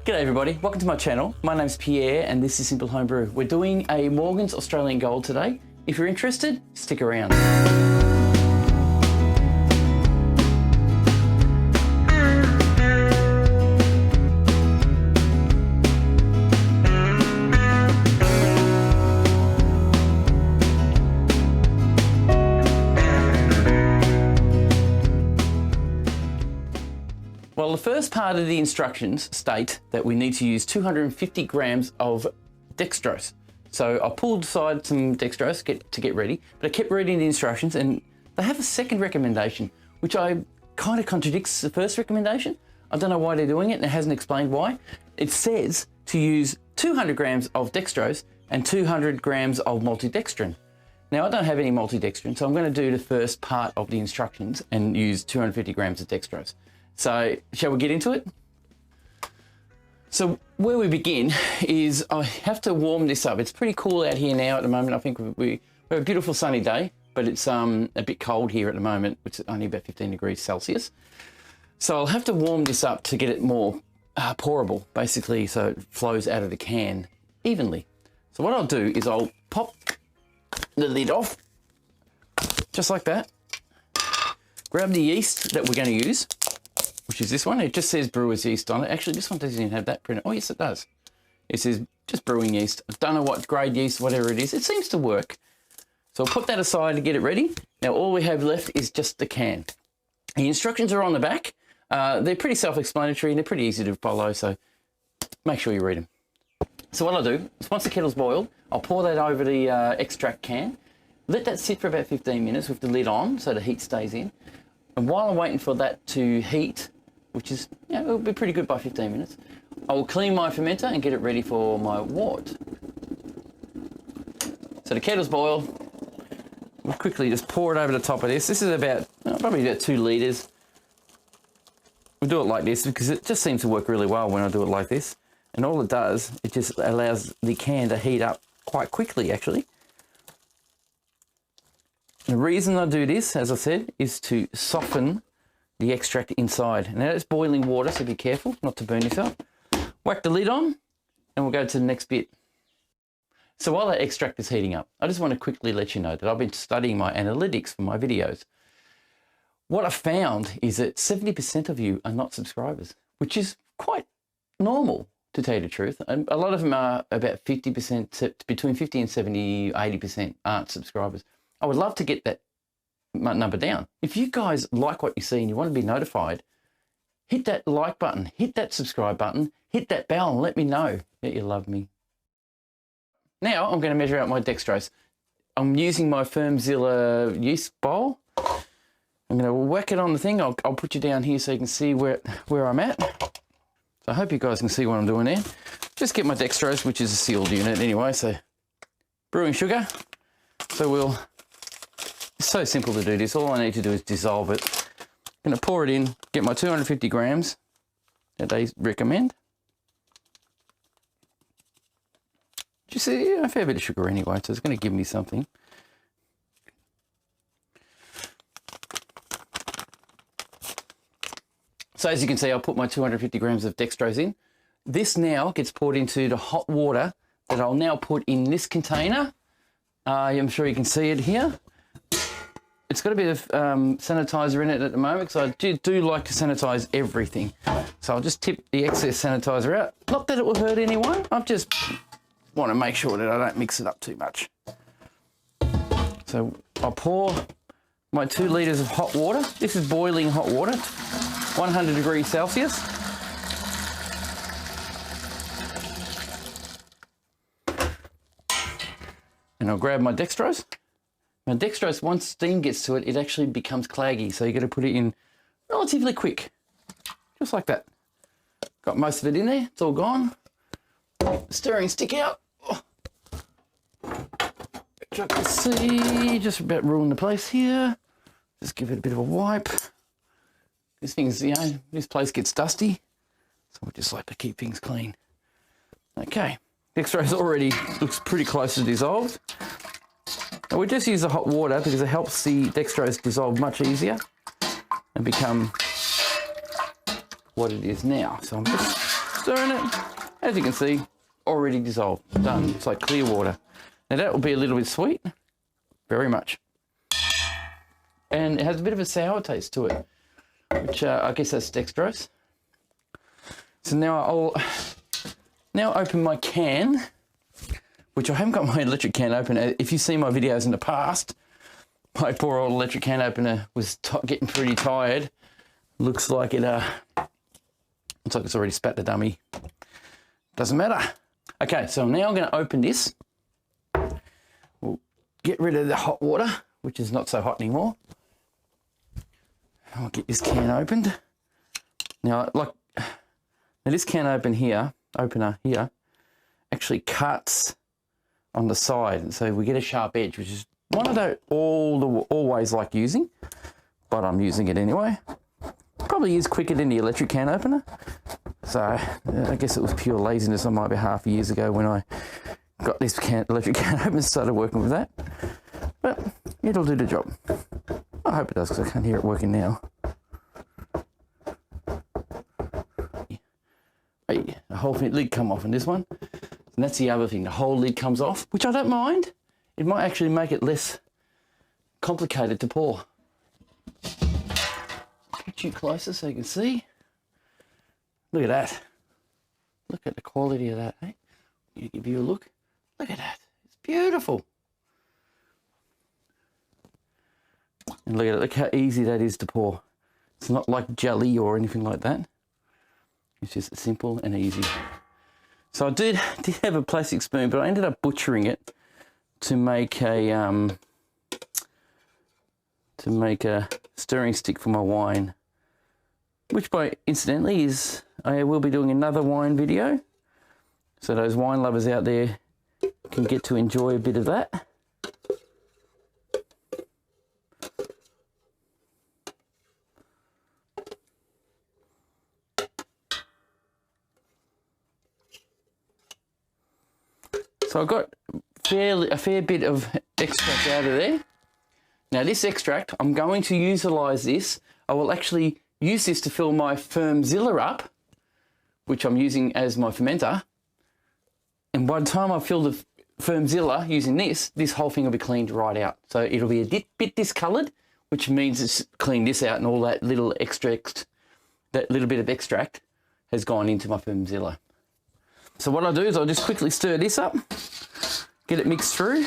G'day everybody, welcome to my channel. My name's Pierre and this is Simple Homebrew. We're doing a Morgan's Australian Gold today. If you're interested, stick around. Well, the first part of the instructions state that we need to use 250 grams of dextrose. So I pulled aside some dextrose to get ready, but I kept reading the instructions and they have a second recommendation, which kind of contradicts the first recommendation. I don't know why they're doing it and it hasn't explained why. It says to use 200 grams of dextrose and 200 grams of maltodextrin. Now I don't have any maltodextrin, so I'm going to do the first part of the instructions and use 250 grams of dextrose. So shall we get into it? So where we begin is I have to warm this up. It's pretty cool out here now at the moment. I think we have a beautiful sunny day, but it's a bit cold here at the moment. It's only about 15 degrees Celsius. So I'll have to warm this up to get it more pourable, basically, so it flows out of the can evenly. So what I'll do is I'll pop the lid off, just like that. Grab the yeast that we're going to use, which is this one. It just says brewer's yeast on it. Actually, this one doesn't even have that printed. Oh, yes, it does. It says just brewing yeast. I don't know what grade yeast, whatever it is. It seems to work. So I'll put that aside to get it ready. Now, all we have left is just the can. The instructions are on the back. They're pretty self-explanatory and they're pretty easy to follow, so make sure you read them. So what I'll do is once the kettle's boiled, I'll pour that over the extract can. Let that sit for about 15 minutes with the lid on so the heat stays in. And while I'm waiting for that to heat, which is, it'll be pretty good by 15 minutes, I will clean my fermenter and get it ready for my wort. So the kettle's boiled. We'll quickly just pour it over the top of this. This is about, probably about 2 litres. We'll do it like this because it just seems to work really well when I do it like this. And all it does, it just allows the can to heat up quite quickly, actually. The reason I do this, as I said, is to soften the extract inside. Now it's boiling water, so be careful not to burn yourself. Whack the lid on and we'll go to the next bit. So while that extract is heating up, I just want to quickly let you know that I've been studying my analytics for my videos. What I found is that 70% of you are not subscribers, which is quite normal, to tell you the truth. And a lot of them are about 50%, between 50 and 70, 80% aren't subscribers. I would love to get that number down. If you guys like what you see and you want to be notified, hit that like button, hit that subscribe button, hit that bell and let me know that you love me. Now I'm going to measure out my dextrose. I'm using my Fermzilla yeast bowl. I'm going to whack it on the thing. I'll put you down here so you can see where I'm at. So I hope you guys can see what I'm doing there. Just get my dextrose, which is a sealed unit anyway, so brewing sugar. So it's so simple to do this. All I need to do is dissolve it. I'm going to pour it in, get my 250 grams that they recommend. Just a fair bit of sugar anyway, so it's going to give me something. So as you can see, I'll put my 250 grams of dextrose in. This now gets poured into the hot water that I'll now put in this container. I'm sure you can see it here. It's got a bit of sanitizer in it at the moment because I do like to sanitize everything. So I'll just tip the excess sanitizer out. Not that it will hurt anyone. I just want to make sure that I don't mix it up too much. So I'll pour my 2 litres of hot water. This is boiling hot water, 100 degrees Celsius. And I'll grab my dextrose. Now dextrose, once steam gets to it, it actually becomes claggy. So you got to put it in relatively quick, just like that. Got most of it in there, it's all gone. Stirring stick out. Oh. Which I can see, just about ruined the place here. Just give it a bit of a wipe. This thing's, this place gets dusty. So we just like to keep things clean. Okay, dextrose already looks pretty close to dissolved. Now we just use the hot water because it helps the dextrose dissolve much easier and become what it is now. So I'm just stirring it. As you can see, already dissolved, done. It's like clear water. Now that will be a little bit sweet, very much. And it has a bit of a sour taste to it, which I guess that's dextrose. So now I'll open my can, which I haven't got my electric can opener. If you've seen my videos in the past, my poor old electric can opener was getting pretty tired. Looks like it's already spat the dummy. Doesn't matter. Okay, so now I'm going to open this. We'll get rid of the hot water, which is not so hot anymore. I'll get this can opened. Now this can opener here actually cuts on the side, so we get a sharp edge, which is one I don't always like using, but I'm using it anyway. Probably is quicker than the electric can opener. So I guess it was pure laziness on my behalf years ago when I got this electric can opener and started working with that. But it'll do the job. I hope it does, because I can't hear it working now. Hey, the whole lid come off on this one. And that's the other thing, the whole lid comes off, which I don't mind. It might actually make it less complicated to pour. Get you closer so you can see. Look at that. Look at the quality of that, eh? You give you a look. Look at that. It's beautiful. And look at it. Look how easy that is to pour. It's not like jelly or anything like that. It's just simple and easy. So I did have a plastic spoon, but I ended up butchering it to make a stirring stick for my wine, which incidentally is, I will be doing another wine video, so those wine lovers out there can get to enjoy a bit of that. So I got a fair bit of extract out of there. Now this extract, I'm going to utilise this. I will actually use this to fill my Fermzilla up, which I'm using as my fermenter. And by the time I fill the Fermzilla using this whole thing will be cleaned right out. So it'll be a bit discoloured, which means it's cleaned this out and all that little extract, that little bit of extract has gone into my Fermzilla. So what I'll do is I'll just quickly stir this up, get it mixed through.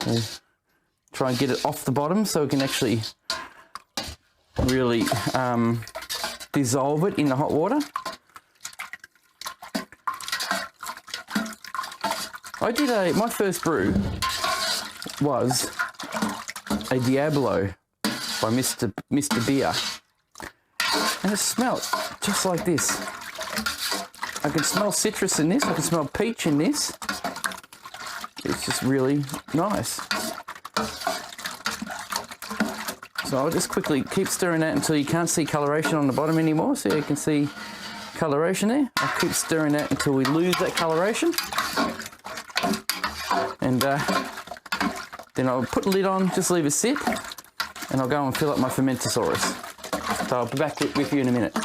So try and get it off the bottom so it can actually really dissolve it in the hot water. My first brew was a Diablo by Mr. Beer, and it smelled just like this. I can smell citrus in this, I can smell peach in this. It's just really nice. So I'll just quickly keep stirring that until you can't see coloration on the bottom anymore. So you can see coloration there. I'll keep stirring that until we lose that coloration. And then I'll put the lid on, just leave it sit, and I'll go and fill up my Fermentasaurus. So I'll be back with you in a minute.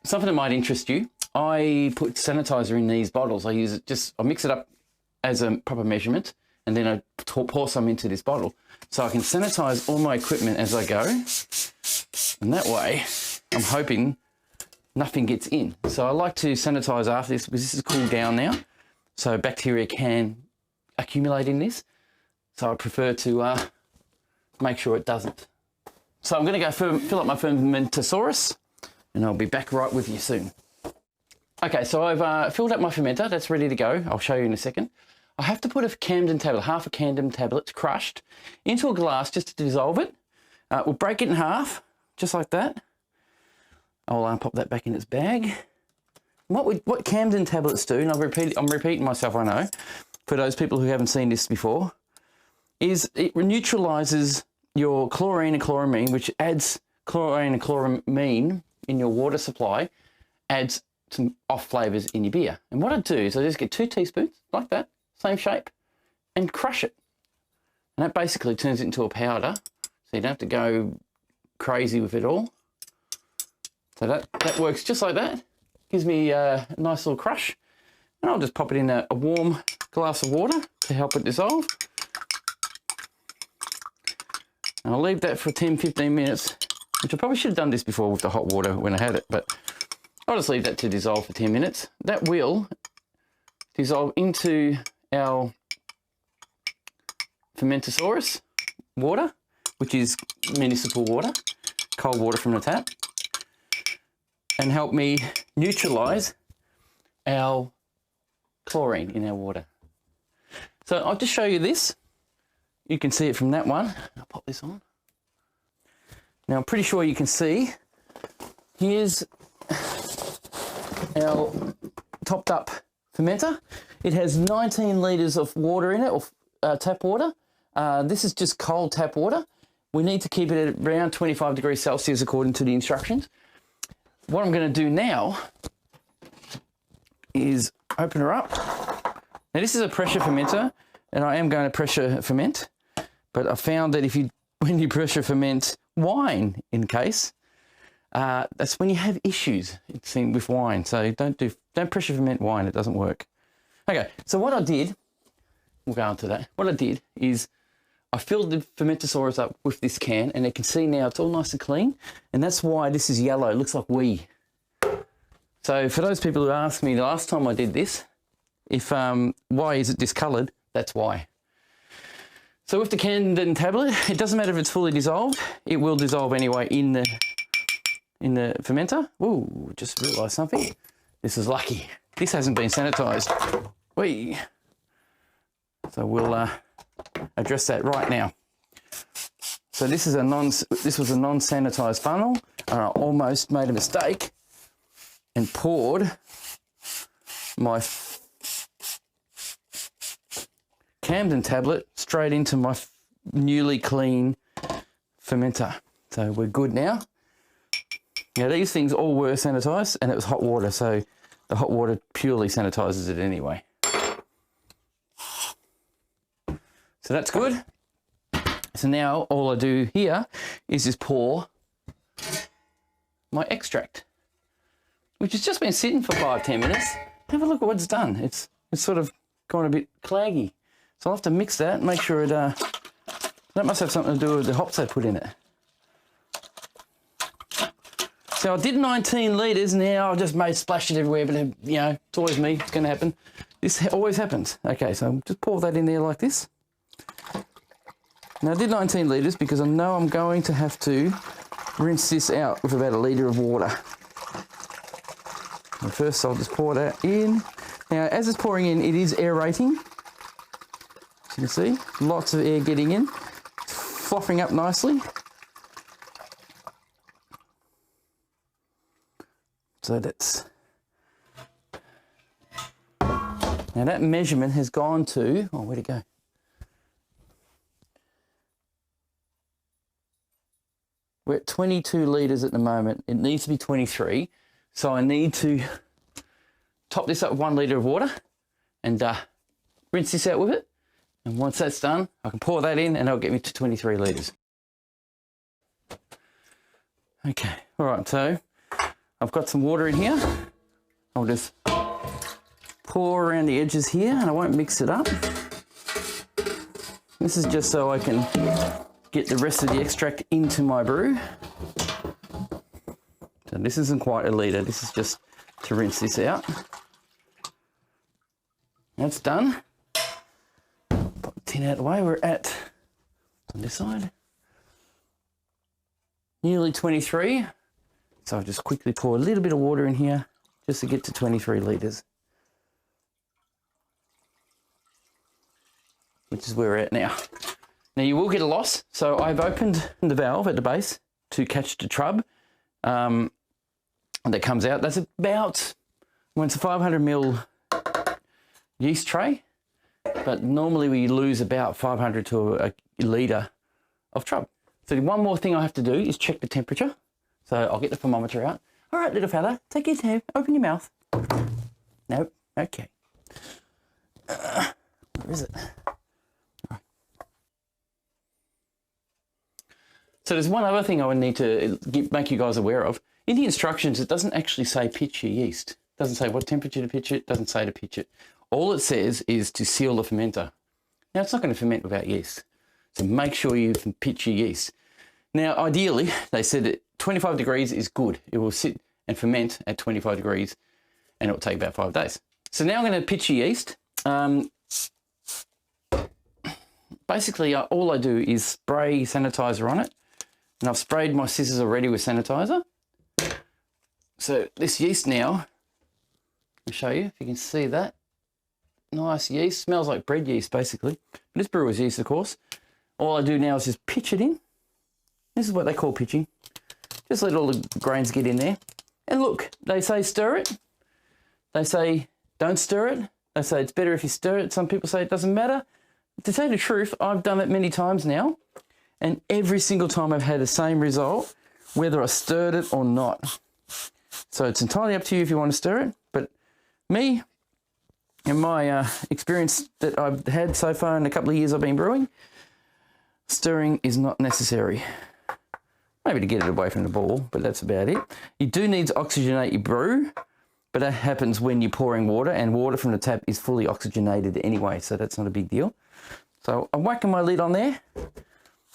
Something that might interest you, I put sanitizer in these bottles. I mix it up as a proper measurement, and then I pour some into this bottle. So I can sanitize all my equipment as I go. And that way, I'm hoping nothing gets in. So I like to sanitize after this because this is cooled down now. So bacteria can accumulate in this. So I prefer to make sure it doesn't. So I'm going to go fill up my Fermentasaurus, and I'll be back right with you soon. Okay, so I've filled up my fermenter. That's ready to go. I'll show you in a second. I have to put half a Camden tablet crushed into a glass just to dissolve it. We'll break it in half, just like that. I'll pop that back in its bag. What Camden tablets do, and I'm repeating myself, I know, for those people who haven't seen this before, is it neutralises your chlorine and chloramine, which adds chlorine and chloramine in your water supply, adds some off flavours in your beer. And what I do is I just get 2 teaspoons, like that, same shape, and crush it. And that basically turns it into a powder, so you don't have to go crazy with it all. So that works just like that. Gives me a nice little crush. And I'll just pop it in a warm glass of water to help it dissolve. And I'll leave that for 10-15 minutes, which I probably should have done this before with the hot water when I had it, but I'll just leave that to dissolve for 10 minutes. That will dissolve into our Fermentasaurus water, which is municipal water, cold water from the tap, and help me neutralize our chlorine in our water. So I'll just show you this. You can see it from that one. I'll pop this on. Now I'm pretty sure you can see. Here's our topped up fermenter. It has 19 litres of water in it, or tap water. This is just cold tap water. We need to keep it at around 25 degrees Celsius according to the instructions. What I'm going to do now is open her up. Now this is a pressure fermenter, and I am going to pressure ferment, but I found that when you pressure ferment wine, in case, that's when you have issues, it seems, with wine. So don't pressure ferment wine, it doesn't work. Okay, so what I did, we'll go on to that. What I did is I filled the Fermentasaurus up with this can, and you can see now it's all nice and clean, and that's why this is yellow. It looks like wee. So for those people who asked me the last time I did this, why is it discoloured, that's why. So with the Candid tablet, it doesn't matter if it's fully dissolved, it will dissolve anyway in the fermenter. Ooh, just realised something. This is lucky. This hasn't been sanitised. Whee! So we'll address that right now. So this was a non-sanitised funnel, and I almost made a mistake and poured my Camden tablet straight into my newly clean fermenter. So we're good now. Now these things all were sanitised, and it was hot water, so the hot water purely sanitises it anyway. So that's good. So now all I do here is just pour my extract, which has just been sitting for 5-10 minutes. Have a look at what it's done. It's sort of gone a bit claggy. So I'll have to mix that and make sure that must have something to do with the hops I put in it. So I did 19 litres, now I just splashed it everywhere, but you know, it's always me, it's gonna happen. This always happens. Okay, so just pour that in there like this. Now I did 19 litres because I know I'm going to have to rinse this out with about 1 litre of water. And first I'll just pour that in. Now as it's pouring in, it is aerating. As you can see, lots of air getting in. It's fluffing up nicely. So that's... Now that measurement has gone to... Oh, where'd it go? We're at 22 litres at the moment. It needs to be 23. So I need to top this up with 1 litre of water and rinse this out with it. And once that's done, I can pour that in and that'll get me to 23 litres. Okay, all right, so I've got some water in here. I'll just pour around the edges here and I won't mix it up. This is just so I can get the rest of the extract into my brew. So this isn't quite 1 litre, this is just to rinse this out. That's done. Put the tin out of the way, we're at, on this side, nearly 23. So I'll just quickly pour a little bit of water in here just to get to 23 litres. Which is where we're at now. Now you will get a loss. So I've opened the valve at the base to catch the trub that comes out. That's about, when it's a 500ml yeast tray, but normally we lose about 500 to a litre of trub. So one more thing I have to do is check the temperature. So I'll get the thermometer out. All right, little fella, take your time, open your mouth. Nope, okay. Where is it? Right. So there's one other thing I would need to make you guys aware of, In the instructions, it doesn't actually say pitch your yeast. It doesn't say what temperature to pitch it. It doesn't say to pitch it. All it says is to seal the fermenter. Now, it's not going to ferment without yeast. So make sure you pitch your yeast. Now, ideally, they said that 25 degrees is good. It will sit and ferment at 25 degrees and it will take about 5 days. So now I'm going to pitch your yeast. Basically, all I do is spray sanitizer on it. And I've sprayed my scissors already with sanitizer. So this yeast now, I'll show you if you can see that. Nice yeast, smells like bread yeast basically. But it's brewer's yeast, of course. All I do now is just pitch it in. This is what they call pitching. Just let all the grains get in there. And look, they say stir it. They say don't stir it. They say it's better if you stir it. Some people say it doesn't matter. To tell you the truth, I've done it many times now. And every single time I've had the same result, whether I stirred it or not. So it's entirely up to you if you want to stir it. But me, in my experience that I've had so far in a couple of years I've been brewing, stirring is not necessary. Maybe to get it away from the ball, but that's about it. You do need to oxygenate your brew, but that happens when you're pouring water, and water from the tap is fully oxygenated anyway, so that's not a big deal. So I'm whacking my lid on there.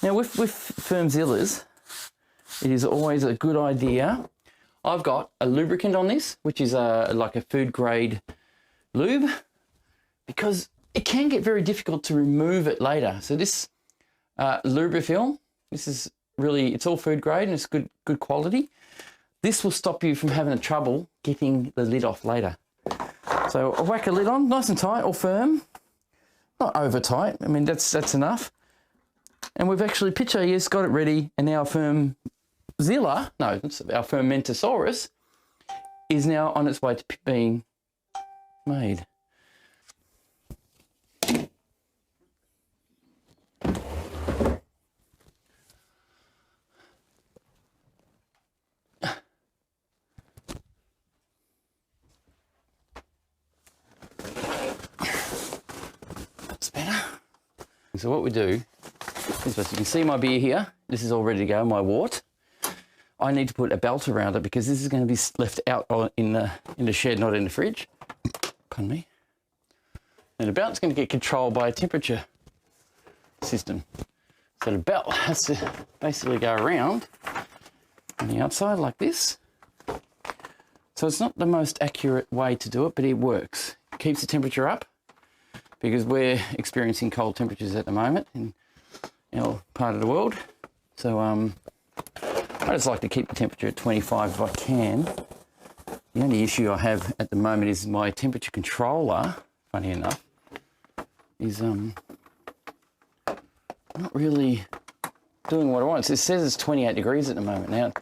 Now with Fermzillas, it is always a good idea. I've got a lubricant on this, which is like a food grade lube, because it can get very difficult to remove it later. So this lubrifilm, this is really, it's all food grade and it's good quality. This will stop you from having trouble getting the lid off later. So I'll whack a lid on, nice and tight or firm, not over tight. I mean, that's enough. And we've actually pitched our yeast, got it ready, and now our Fermentasaurus is now on its way to being made. That's better. So what we do is, as you can see my beer here, this is all ready to go, my wort. I need to put a belt around it because this is going to be left out in the shed, not in the fridge. Pardon me. And the belt's going to get controlled by a temperature system. So the belt has to basically go around on the outside like this. So it's not the most accurate way to do it, but it works. It keeps the temperature up because we're experiencing cold temperatures at the moment in our part of the world. So I just like to keep the temperature at 25 if I can. The only issue I have at the moment is my temperature controller, funny enough, is not really doing what I want. It says it's 28 degrees at the moment. Now,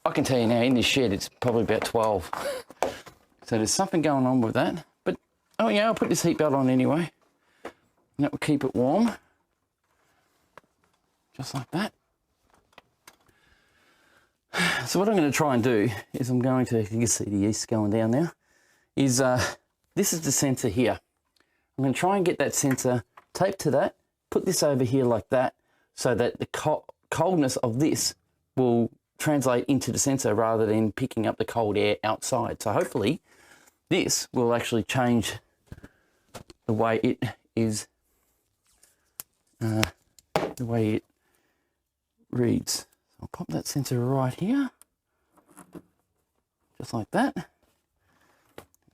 I can tell you now, in this shed, it's probably about 12. So there's something going on with that. But, oh yeah, I'll put this heat belt on anyway. And that will keep it warm. Just like that. So what I'm going to try and do is I'm going to, you can see the yeast going down now, is this is the sensor here. I'm going to try and get that sensor taped to that, put this over here like that, so that the coldness of this will translate into the sensor rather than picking up the cold air outside. So hopefully this will actually change the way it is, the way it reads. I'll pop that sensor right here, just like that.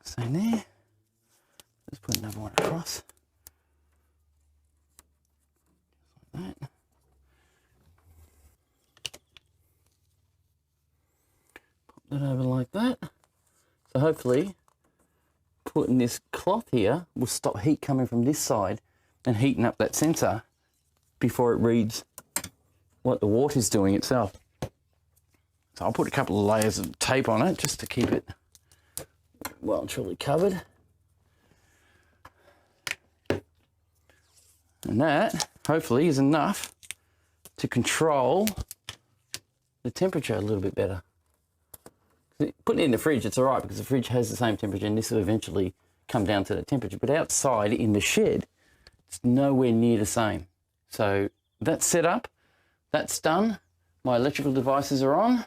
Same there. Let's put another one across. Just like that. Pop that over like that. So hopefully putting this cloth here will stop heat coming from this side and heating up that sensor before it reads what the wort is doing itself. So I'll put a couple of layers of tape on it just to keep it well and truly covered. And that hopefully is enough to control the temperature a little bit better. Putting it in the fridge, it's all right because the fridge has the same temperature and this will eventually come down to that temperature. But outside in the shed, it's nowhere near the same. So that's set up. That's done. My electrical devices are on.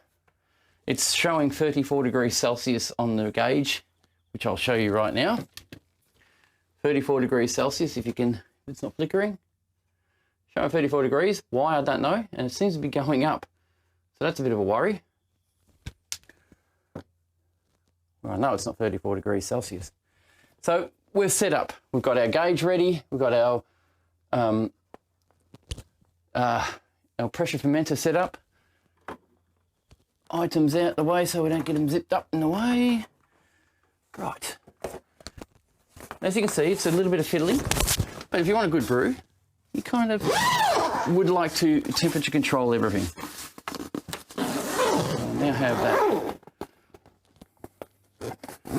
It's showing 34 degrees Celsius on the gauge, which I'll show you right now. 34 degrees Celsius, if you can, it's not flickering. Showing 34 degrees, why I don't know, and it seems to be going up. So that's a bit of a worry. Well, I know it's not 34 degrees Celsius. So we're set up. We've got our gauge ready. We've got our pressure fermenter set up. Items out the way so we don't get them zipped up in the way. Right. As you can see, it's a little bit of fiddling, but if you want a good brew, you kind of would like to temperature control everything. I'll now have that.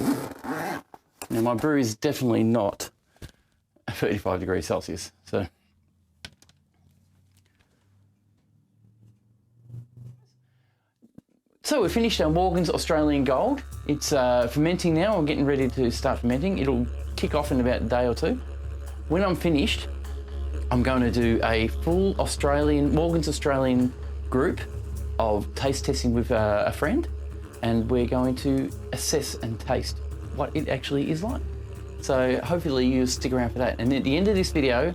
Now my brew is definitely not 35 degrees Celsius, So we've finished our Morgan's Australian Gold. It's fermenting now. We're getting ready to start fermenting. It'll kick off in about a day or two. When I'm finished, I'm going to do a full Morgan's Australian group of taste testing with a friend, and we're going to assess and taste what it actually is like. So hopefully you'll stick around for that. And at the end of this video,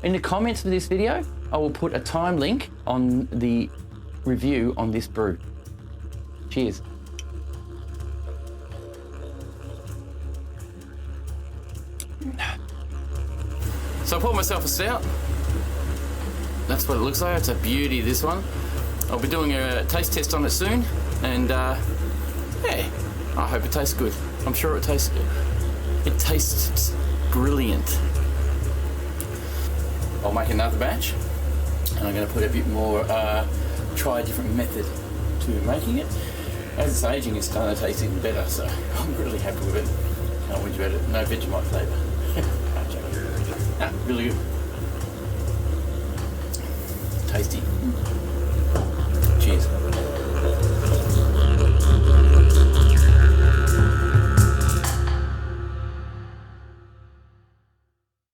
in the comments of this video, I will put a time link on the review on this brew. Cheers. So I poured myself a stout. That's what it looks like. It's a beauty, this one. I'll be doing a taste test on it soon, and yeah, I hope it tastes good. I'm sure it tastes good. It tastes brilliant. I'll make another batch, and I'm going to put a bit more, try a different method to making it. As it's aging, it's starting to taste even better, so I'm really happy with it. Can't whinge about it. No Vegemite flavour. Really good.